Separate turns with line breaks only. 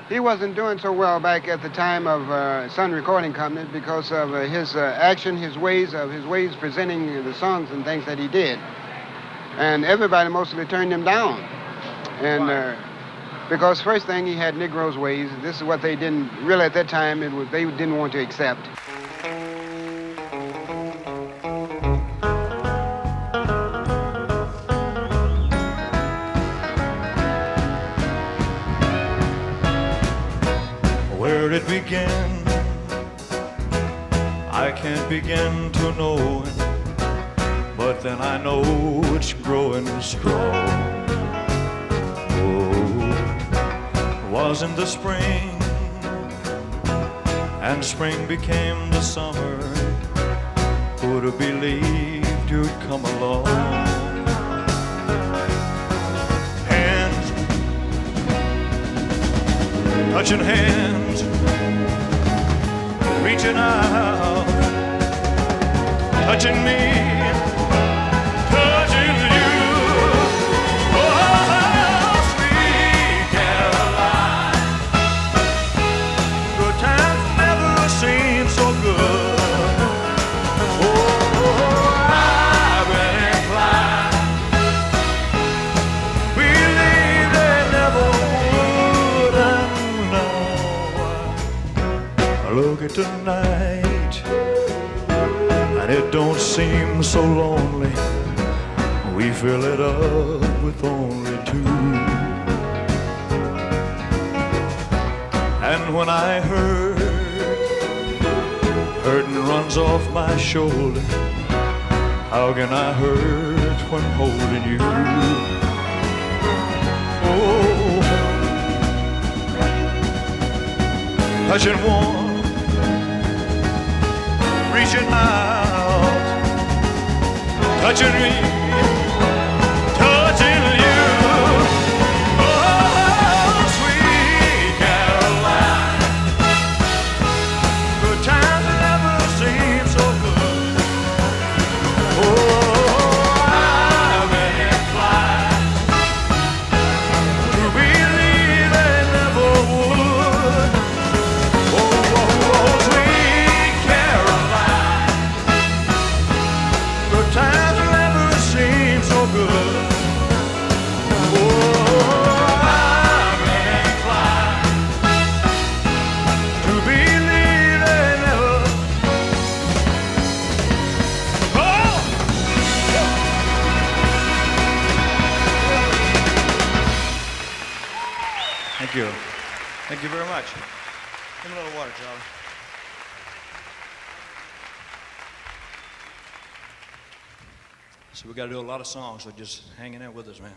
He wasn't doing so well back at the time of Sun Recording Company because of his action, his ways presenting the songs and things that he did. And everybody mostly turned him down. And because first thing, he had Negroes' ways. This is what they didn't, really at that time, they didn't want to accept.
Where it began, I can't begin to know it, but then I know it's growing strong. Oh, was in the spring, and spring became the summer. Who'd have believed you'd come along? Hands, touching hands, reaching out, touching me, touching you. Oh, sweet Caroline, good times never seem so good. Oh, I've been inclined, believe they never would. And now I look at tonight, and it don't seem so lonely. We fill it up with only two. And when I hurting runs off my shoulder, how can I hurt when holding you? Oh, touching warm, reaching out, touching me, touching you. Oh, sweet Caroline, good times never seem so good. Oh, I've been inclined to believe they never would. Oh, sweet Caroline, good times never seem so good. Oh, I've been inclined to believe they never. Oh! Thank you. Thank you very much. Give me a little water, Charlie. So we got to do a lot of songs, so just hang in there with us, man.